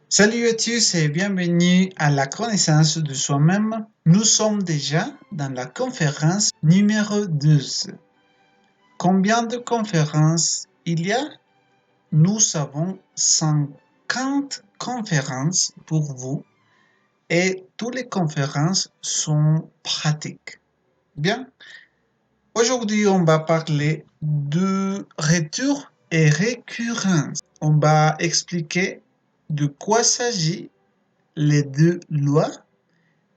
Salut à tous et bienvenue à la connaissance de soi-même. Nous sommes déjà dans la conférence numéro 12. Combien de conférences il y a? Nous avons 50 conférences pour vous et toutes les conférences sont pratiques. Bien, aujourd'hui on va parler de retour et récurrence. On va expliquer de quoi s'agit les deux lois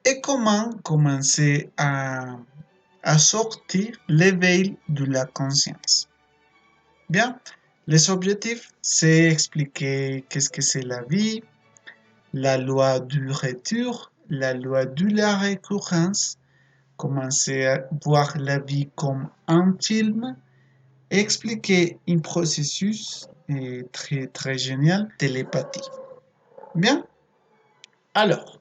et comment commencer à sortir l'éveil de la conscience. Bien, les objectifs, c'est expliquer qu'est-ce que c'est la vie, la loi du retour, la loi de la récurrence, commencer à voir la vie comme un film, expliquer un processus très très génial, télépathie. Bien, alors,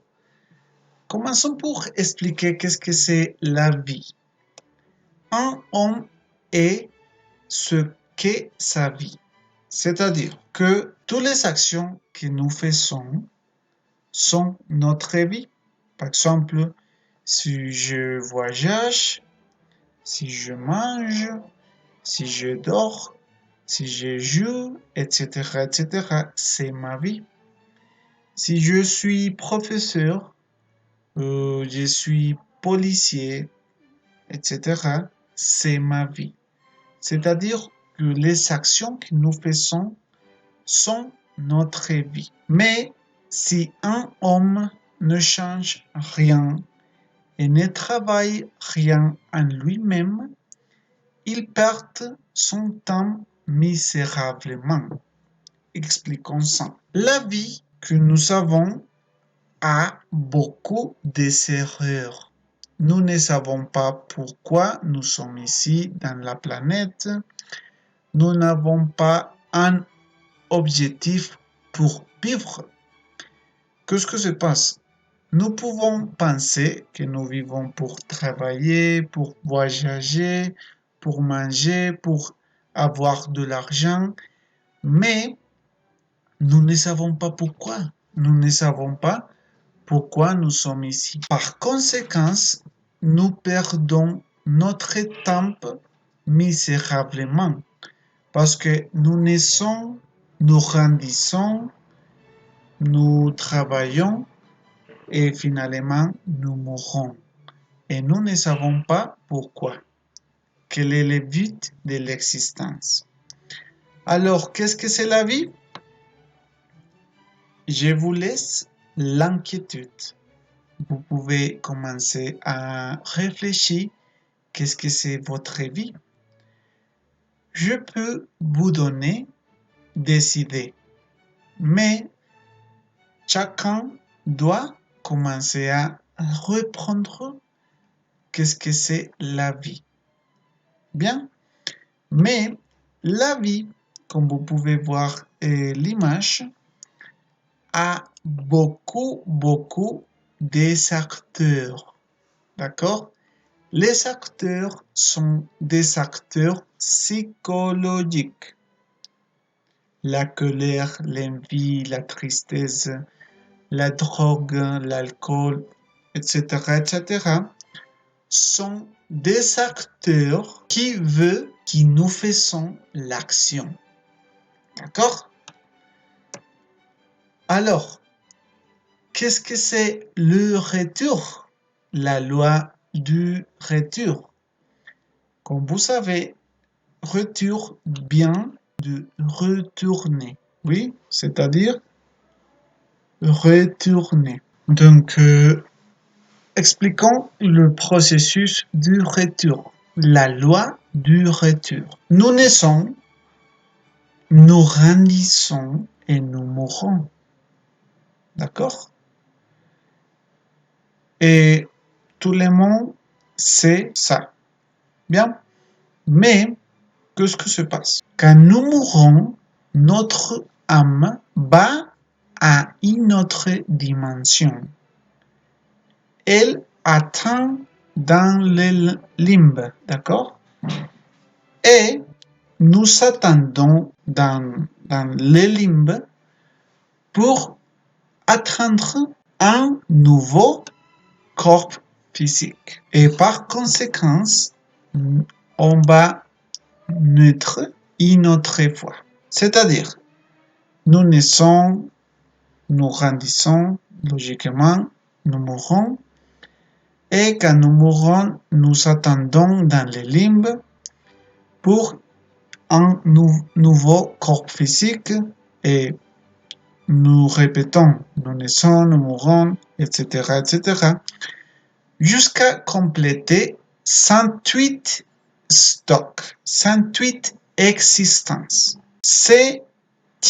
commençons pour expliquer qu'est-ce que c'est la vie. Un homme est ce qu'est sa vie. C'est-à-dire que toutes les actions que nous faisons sont notre vie. Par exemple, si je voyage, si je mange, si je dors, si je joue, etc., etc., c'est ma vie. Si je suis professeur, je suis policier, etc., c'est ma vie. C'est-à-dire que les actions que nous faisons sont notre vie. Mais si un homme ne change rien et ne travaille rien en lui-même, il perd son temps misérablement. Expliquons ça. La vie que nous avons a beaucoup d'erreurs. Nous ne savons pas pourquoi nous sommes ici dans la planète. Nous n'avons pas un objectif pour vivre. Qu'est-ce que se passe? Nous pouvons penser que nous vivons pour travailler, pour voyager, pour manger, pour avoir de l'argent, mais nous ne savons pas pourquoi. Nous ne savons pas pourquoi nous sommes ici. Par conséquent, nous perdons notre temps misérablement parce que nous naissons, nous grandissons, nous travaillons et finalement nous mourrons. Et nous ne savons pas pourquoi. Quel est le but de l'existence? Alors, qu'est-ce que c'est la vie? Je vous laisse l'inquiétude. Vous pouvez commencer à réfléchir. Qu'est-ce que c'est votre vie? Je peux vous donner des idées, mais chacun doit commencer à reprendre qu'est-ce que c'est la vie. Bien, mais la vie, comme vous pouvez voir l'image, a beaucoup des acteurs. D'accord? Les acteurs sont des acteurs psychologiques. La colère, l'envie, la tristesse, la drogue, l'alcool, etc., etc., sont des acteurs qui veulent que nous fassions l'action. D'accord? Alors, qu'est-ce que c'est le retour? La loi du retour. Comme vous savez, retour bien de retourner. Oui, c'est-à-dire retourner. Donc, expliquons le processus du retour. La loi du retour. Nous naissons, nous grandissons et nous mourons. D'accord? Et tout le monde sait ça. Bien? Mais, qu'est-ce que se passe? Quand nous mourons, notre âme va à une autre dimension. Elle atteint dans le limbe, d'accord? Et nous attendons dans le limbe pour atteindre un nouveau corps physique. Et par conséquent, on va naître une autre fois. C'est-à-dire, nous naissons, nous grandissons, logiquement, nous mourons. Et quand nous mourons, nous attendons dans les limbes pour un nouveau corps physique et nous répétons, nous naissons, nous mourons, etc., etc., jusqu'à compléter 108 stocks, 108 existences. C'est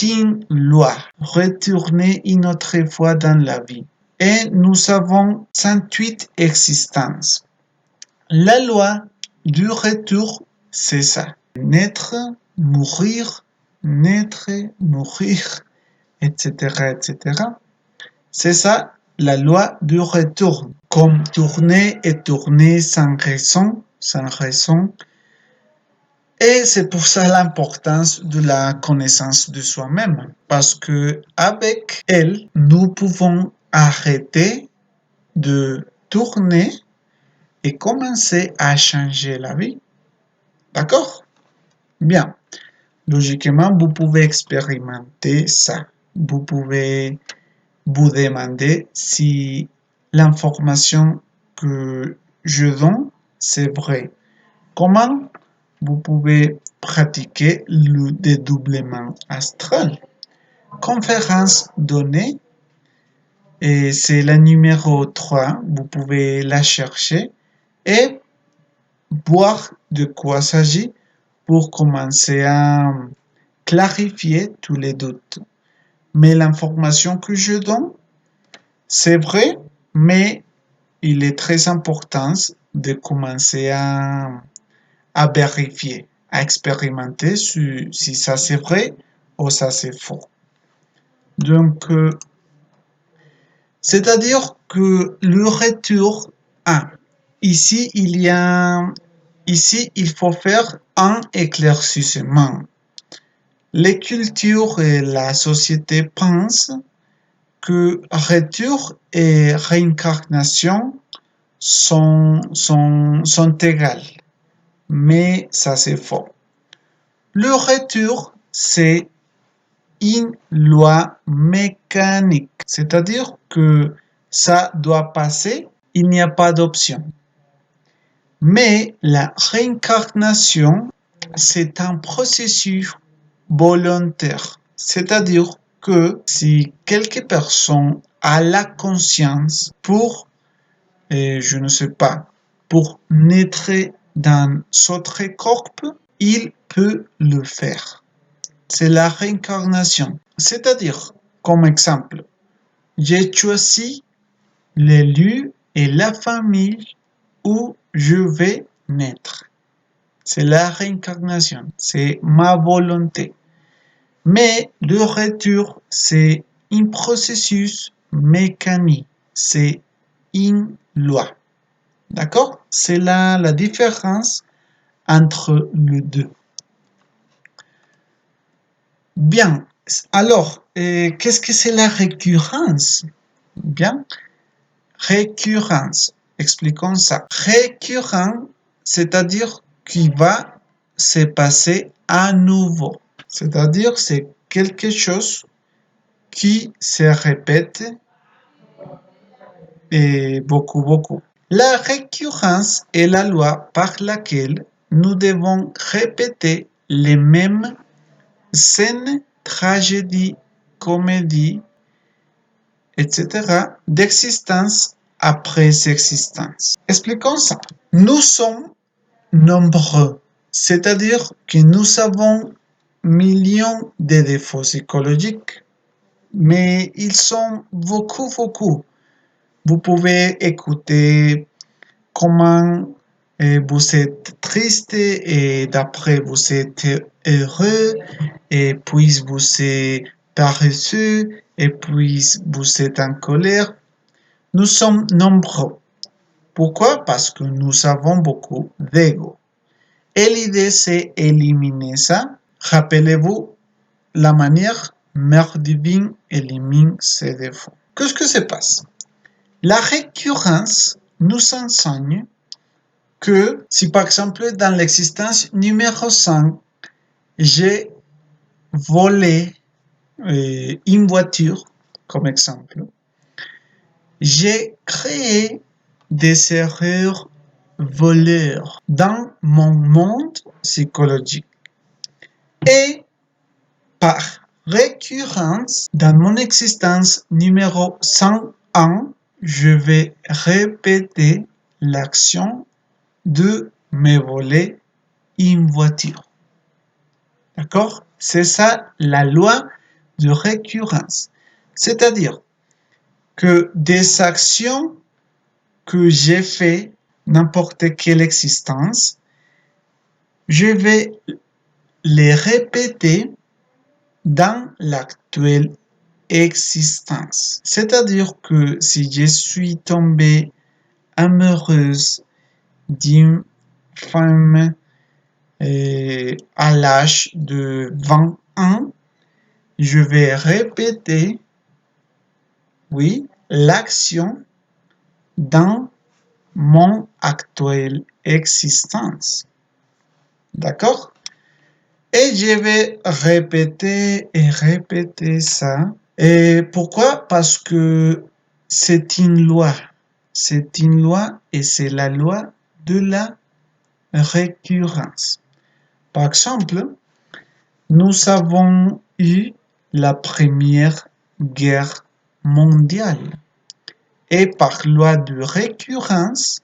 une loi, retourner une autre fois dans la vie. Et nous avons 108 existences. La loi du retour, c'est ça. Naître, mourir, etc., etc. C'est ça, la loi du retour. Comme tourner et tourner sans raison, sans raison. Et c'est pour ça l'importance de la connaissance de soi-même. Parce que avec elle, nous pouvons arrêter de tourner et commencer à changer la vie. D'accord? Bien. Logiquement, vous pouvez expérimenter ça. Vous pouvez vous demander si l'information que je donne, c'est vrai. Comment vous pouvez pratiquer le dédoublement astral? Conférence donnée, et c'est la numéro 3, vous pouvez la chercher et voir de quoi s'agit pour commencer à clarifier tous les doutes. Mais l'information que je donne, c'est vrai, mais il est très important de commencer à vérifier, à expérimenter si ça c'est vrai ou ça c'est faux. Donc, c'est-à-dire que le retour ici, il faut faire un éclaircissement. Les cultures et la société pensent que retour et réincarnation sont égales. Mais ça, c'est faux. Le retour, c'est une loi mécanique. C'est-à-dire que ça doit passer, il n'y a pas d'option. Mais la réincarnation, c'est un processus volontaire. C'est-à-dire que si quelques personnes a la conscience pour, je ne sais pas, pour naître dans notre corps, il peut le faire. C'est la réincarnation. C'est-à-dire, comme exemple, j'ai choisi les lieux et la famille où je vais naître. C'est la réincarnation, c'est ma volonté. Mais le retour, c'est un processus mécanique, c'est une loi. D'accord? C'est là la différence entre les deux. Bien, alors, qu'est-ce que c'est la récurrence? Bien, récurrence, expliquons ça. Récurrent, c'est-à-dire qui va se passer à nouveau. C'est-à-dire c'est quelque chose qui se répète et beaucoup. La récurrence est la loi par laquelle nous devons répéter les mêmes scènes, tragédies, comédies, etc. d'existence après existence. Expliquons ça. Nous sommes nombreux, c'est-à-dire que nous avons millions de défauts psychologiques, mais ils sont beaucoup. Vous pouvez écouter comment vous êtes triste et d'après vous êtes heureux et puis vous êtes paresseux et puis vous êtes en colère. Nous sommes nombreux. Pourquoi? Parce que nous avons beaucoup d'ego. Et l'idée, c'est éliminer ça. Rappelez-vous, la manière, Mère divine élimine ses défauts. qu'est-ce que se passe? La récurrence nous enseigne que si par exemple dans l'existence numéro 5, j'ai volé une voiture, comme exemple, j'ai créé des erreurs voleurs dans mon monde psychologique. Et par récurrence, dans mon existence numéro 101, je vais répéter l'action de me voler une voiture. D'accord? C'est ça la loi de récurrence. C'est-à-dire que des actions que j'ai fait n'importe quelle existence, je vais les répéter dans l'actuelle existence. C'est-à-dire que si je suis tombée amoureuse d'une femme à l'âge de 20 ans, je vais répéter, oui, l'action dans mon actuelle existence. D'accord? Et je vais répéter et répéter ça. Et pourquoi? Parce que c'est une loi. C'est une loi et c'est la loi de la récurrence. Par exemple, nous avons eu la Première Guerre mondiale. Et par loi de récurrence,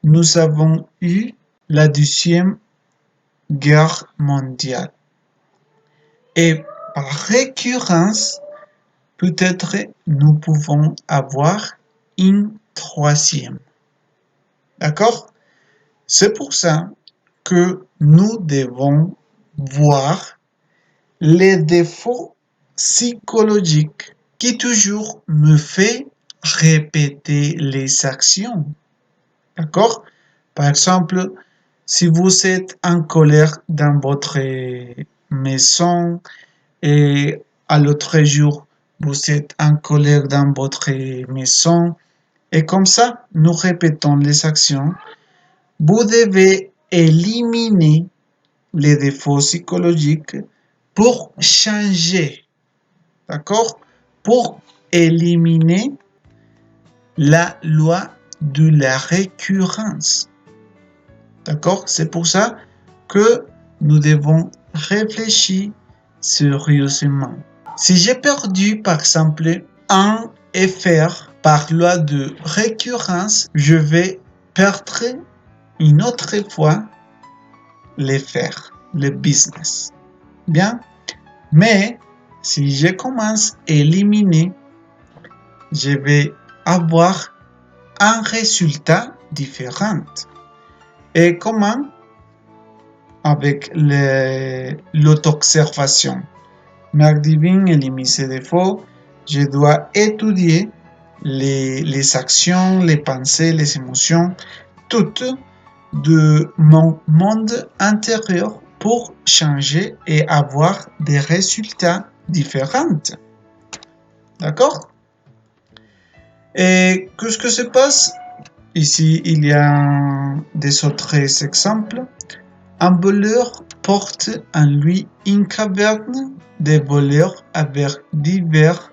nous avons eu la Deuxième Guerre mondiale. Et par récurrence, peut-être nous pouvons avoir une troisième. D'accord? C'est pour ça que nous devons voir les défauts psychologiques qui toujours me fait répéter les actions. D'accord? Par exemple, si vous êtes en colère dans votre maison et à l'autre jour, vous êtes en colère dans votre maison et comme ça, nous répétons les actions. Vous devez éliminer les défauts psychologiques pour changer, d'accord? Pour éliminer la loi de la récurrence. D'accord? C'est pour ça que nous devons réfléchir sérieusement. Si j'ai perdu, par exemple, un FR par loi de récurrence, je vais perdre une autre fois les FR, le business. Bien? Mais si je commence à éliminer, je vais avoir un résultat différent. Et comment? Avec l'auto-observation. Marc Divine élimine ses défauts. Je dois étudier les actions, les pensées, les émotions, toutes de mon monde intérieur pour changer et avoir des résultats différents. D'accord? Et qu'est-ce que se passe? Ici, il y a des autres exemples. Un voleur porte en lui une caverne de voleurs avec divers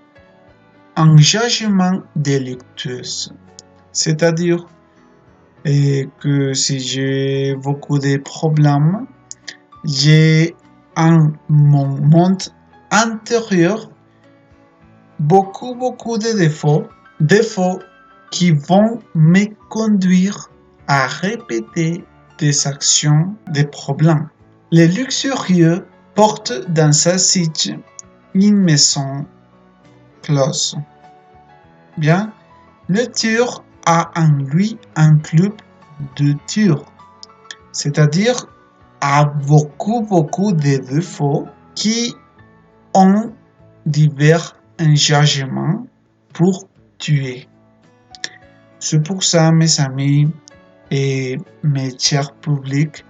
engagements délictueux. C'est-à-dire que si j'ai beaucoup de problèmes, j'ai en mon monde intérieur beaucoup de défauts qui vont me conduire à répéter des actions, des problèmes. Le luxurieux porte dans sa cité une maison close. Bien, le tueur a en lui un club de tueurs, c'est-à-dire a beaucoup de défauts qui ont divers engagements pour tuer. C'est pour ça, mes amis et mes chers publics,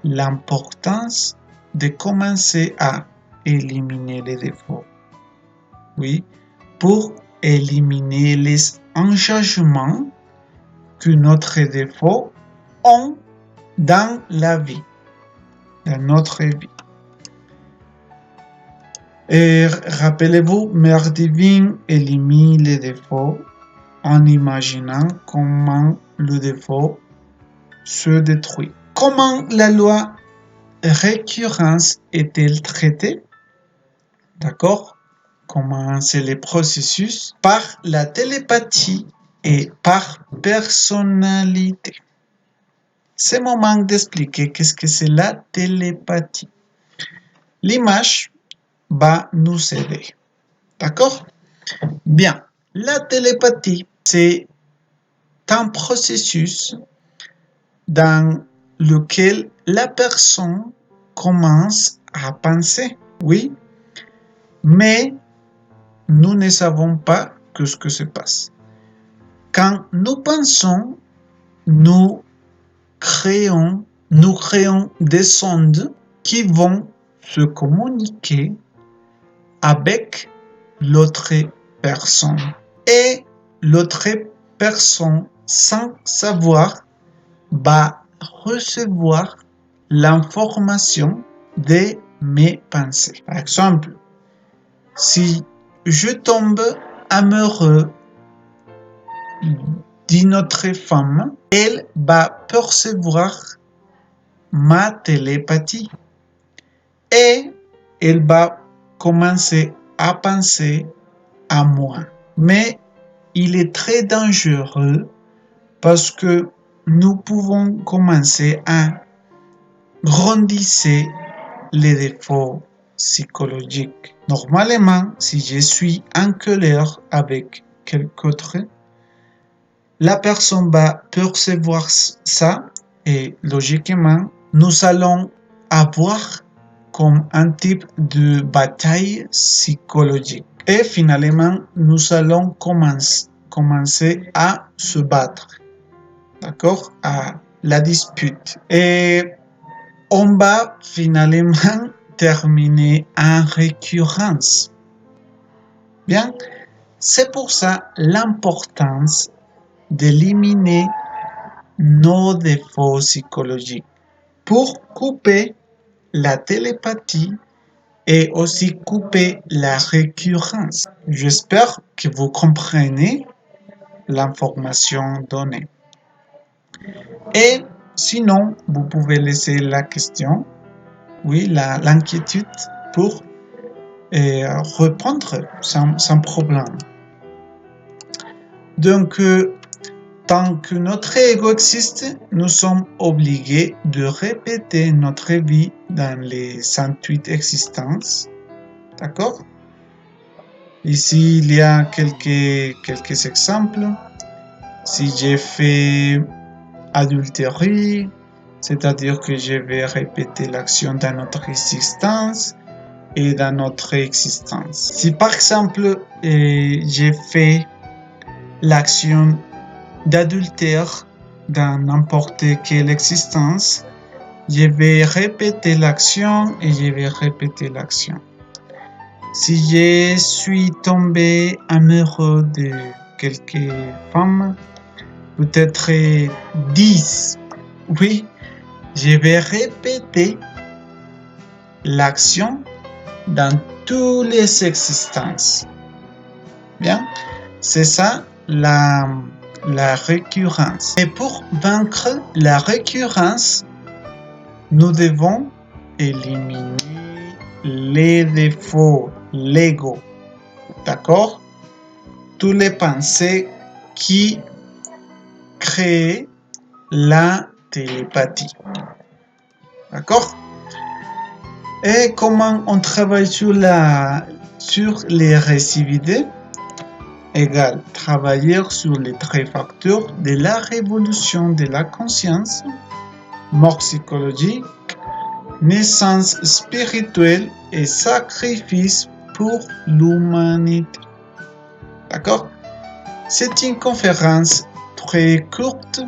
l'importance de commencer à éliminer les défauts. Oui, pour éliminer les engagements que notre défaut ont dans la vie, dans notre vie. Et rappelez-vous, Mère divine élimine les défauts en imaginant comment le défaut se détruit. Comment la loi récurrence est-elle traitée? D'accord? Comment c'est le processus? Par la télépathie et par personnalité. C'est le moment d'expliquer qu'est-ce que c'est la télépathie. L'image va nous aider. D'accord? Bien. La télépathie, c'est un processus dans lequel la personne commence à penser. Oui, mais nous ne savons pas ce que se passe. Quand nous pensons, nous créons des ondes qui vont se communiquer avec l'autre personne. Et l'autre personne, sans savoir, va recevoir l'information de mes pensées. Par exemple, si je tombe amoureux d'une autre femme, elle va percevoir ma télépathie et elle va commencer à penser à moi. Mais il est très dangereux parce que nous pouvons commencer à grandir les défauts psychologiques. Normalement, si je suis en colère avec quelqu'un d'autre, la personne va percevoir ça et logiquement, nous allons avoir comme un type de bataille psychologique. Et finalement, nous allons commencer à se battre. D'accord? À la dispute. Et on va finalement terminer en récurrence. Bien, c'est pour ça l'importance d'éliminer nos défauts psychologiques pour couper la télépathie et aussi couper la récurrence. J'espère que vous comprenez l'information donnée. Et sinon, vous pouvez laisser la question, oui, l'inquiétude pour répondre sans problème. Donc, tant que notre ego existe, nous sommes obligés de répéter notre vie dans les 108 existences. D'accord? Ici, il y a quelques exemples. Si j'ai fait adultérie, c'est-à-dire que je vais répéter l'action dans notre existence et dans notre existence. Si par exemple, j'ai fait l'action d'adultère dans n'importe quelle existence, je vais répéter l'action et je vais répéter l'action. Si je suis tombé amoureux de quelques femmes, peut-être 10, oui, je vais répéter l'action dans toutes les existences. Bien, c'est ça la récurrence. Et pour vaincre la récurrence, nous devons éliminer les défauts, l'ego. D'accord? Tous les pensées qui créent la télépathie. D'accord? Et comment on travaille sur les récidives? Égal, travailler sur les trois facteurs de la révolution de la conscience, mort psychologique, naissance spirituelle et sacrifice pour l'humanité. D'accord? C'est une conférence très courte,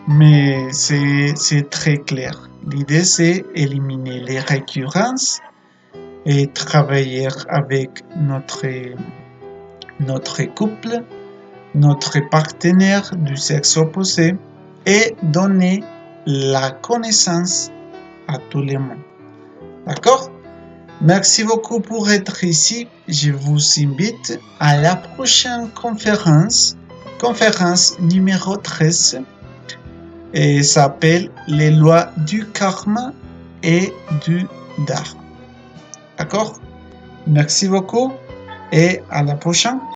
mais c'est très clair. L'idée, c'est éliminer les récurrences et travailler avec notre notre couple, notre partenaire du sexe opposé et donner la connaissance à tout le monde. D'accord? Merci beaucoup pour être ici. Je vous invite à la prochaine conférence numéro 13, et s'appelle Les lois du karma et du dharma. D'accord? Merci beaucoup et à la prochaine.